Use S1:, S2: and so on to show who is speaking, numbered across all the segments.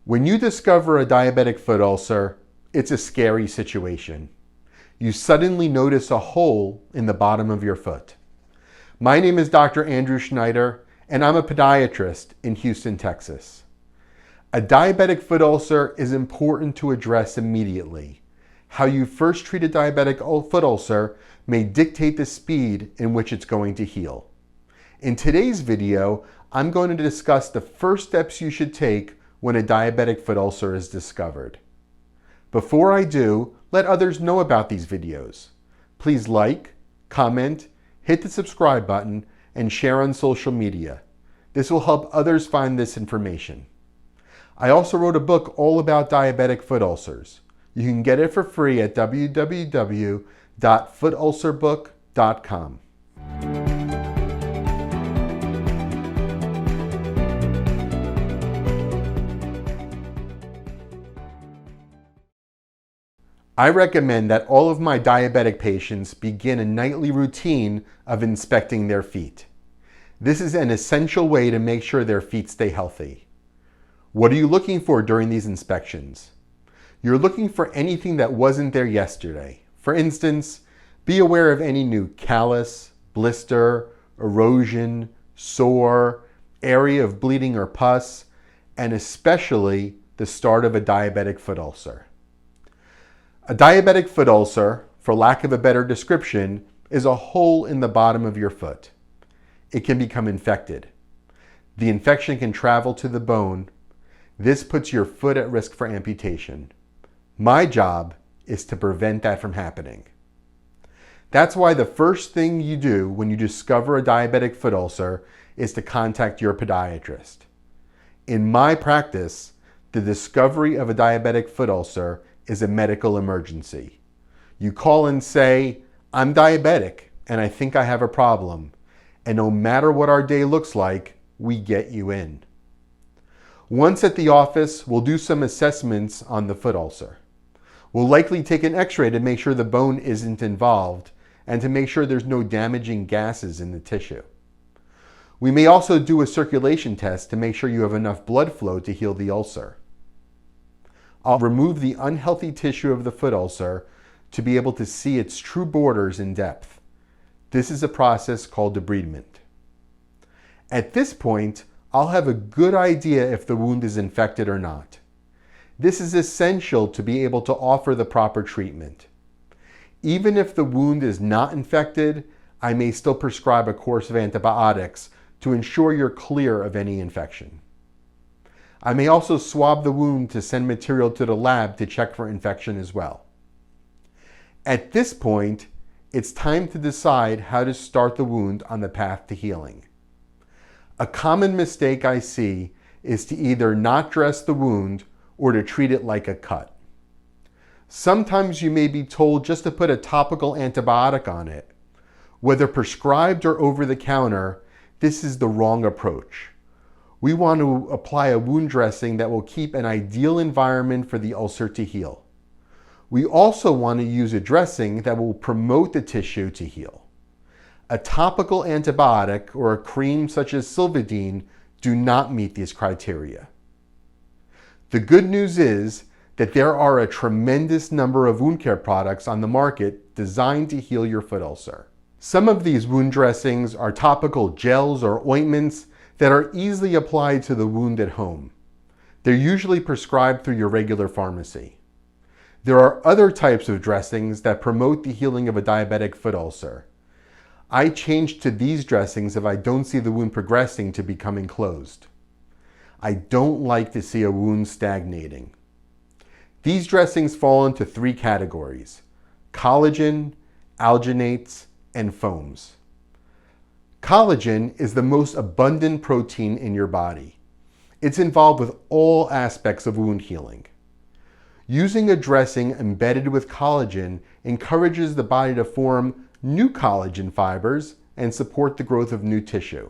S1: When you discover a diabetic foot ulcer, it's a scary situation. You suddenly notice a hole in the bottom of your foot. My name is Dr. Andrew Schneider, and I'm a podiatrist in Houston, Texas. A diabetic foot ulcer is important to address immediately. How you first treat a diabetic foot ulcer may dictate the speed in which it's going to heal. In today's video, I'm going to discuss the first steps you should take when a diabetic foot ulcer is discovered. Before I do, let others know about these videos. Please like, comment, hit the subscribe button, and share on social media. This will help others find this information. I also wrote a book all about diabetic foot ulcers. You can get it for free at www.footulcerbook.com. I recommend that all of my diabetic patients begin a nightly routine of inspecting their feet. This is an essential way to make sure their feet stay healthy. What are you looking for during these inspections? You're looking for anything that wasn't there yesterday. For instance, be aware of any new callus, blister, erosion, sore, area of bleeding or pus, and especially the start of a diabetic foot ulcer. A diabetic foot ulcer, for lack of a better description, is a hole in the bottom of your foot. It can become infected. The infection can travel to the bone. This puts your foot at risk for amputation. My job is to prevent that from happening. That's why the first thing you do when you discover a diabetic foot ulcer is to contact your podiatrist. In my practice, the discovery of a diabetic foot ulcer is a medical emergency. You call and say, "I'm diabetic and I think I have a problem." And no matter what our day looks like, we get you in. Once at the office, we'll do some assessments on the foot ulcer. We'll likely take an x-ray to make sure the bone isn't involved and to make sure there's no damaging gases in the tissue. We may also do a circulation test to make sure you have enough blood flow to heal the ulcer. I'll remove the unhealthy tissue of the foot ulcer to be able to see its true borders in depth. This is a process called debridement. At this point, I'll have a good idea if the wound is infected or not. This is essential to be able to offer the proper treatment. Even if the wound is not infected, I may still prescribe a course of antibiotics to ensure you're clear of any infection. I may also swab the wound to send material to the lab to check for infection as well. At this point, it's time to decide how to start the wound on the path to healing. A common mistake I see is to either not dress the wound or to treat it like a cut. Sometimes you may be told just to put a topical antibiotic on it. Whether prescribed or over the counter, this is the wrong approach. We want to apply a wound dressing that will keep an ideal environment for the ulcer to heal. We also want to use a dressing that will promote the tissue to heal. A topical antibiotic or a cream such as Silvadene do not meet these criteria. The good news is that there are a tremendous number of wound care products on the market designed to heal your foot ulcer. Some of these wound dressings are topical gels or ointments that are easily applied to the wound at home. They're usually prescribed through your regular pharmacy. There are other types of dressings that promote the healing of a diabetic foot ulcer. I change to these dressings if I don't see the wound progressing to becoming closed. I don't like to see a wound stagnating. These dressings fall into three categories: collagen, alginates, and foams. Collagen is the most abundant protein in your body. It's involved with all aspects of wound healing. Using a dressing embedded with collagen encourages the body to form new collagen fibers and support the growth of new tissue.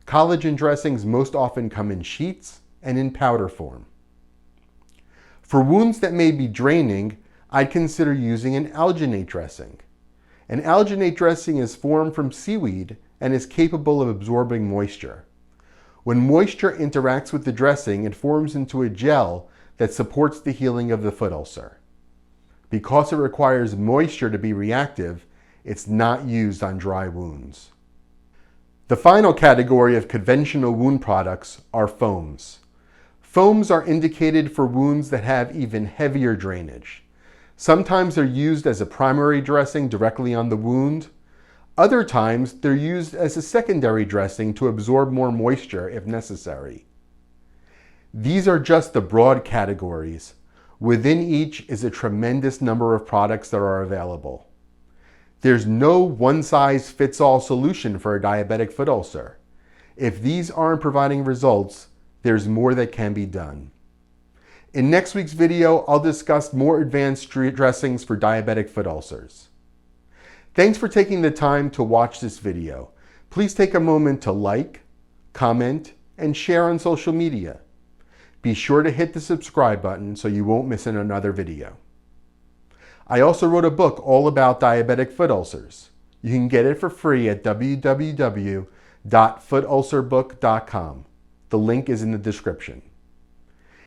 S1: Collagen dressings most often come in sheets and in powder form. For wounds that may be draining, I'd consider using an alginate dressing. An alginate dressing is formed from seaweed and is capable of absorbing moisture. When moisture interacts with the dressing, it forms into a gel that supports the healing of the foot ulcer. Because it requires moisture to be reactive, it's not used on dry wounds. The final category of conventional wound products are foams. Foams are indicated for wounds that have even heavier drainage. Sometimes they're used as a primary dressing directly on the wound. Other times, they're used as a secondary dressing to absorb more moisture if necessary. These are just the broad categories. Within each is a tremendous number of products that are available. There's no one-size-fits-all solution for a diabetic foot ulcer. If these aren't providing results, there's more that can be done. In next week's video, I'll discuss more advanced dressings for diabetic foot ulcers. Thanks for taking the time to watch this video. Please take a moment to like, comment, and share on social media. Be sure to hit the subscribe button so you won't miss another video. I also wrote a book all about diabetic foot ulcers. You can get it for free at www.footulcerbook.com. The link is in the description.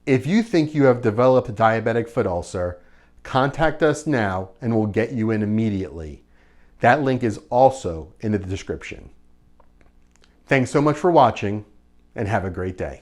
S1: If you think you have developed a diabetic foot ulcer, contact us now and we'll get you in immediately. That link is also in the description. Thanks so much for watching and have a great day.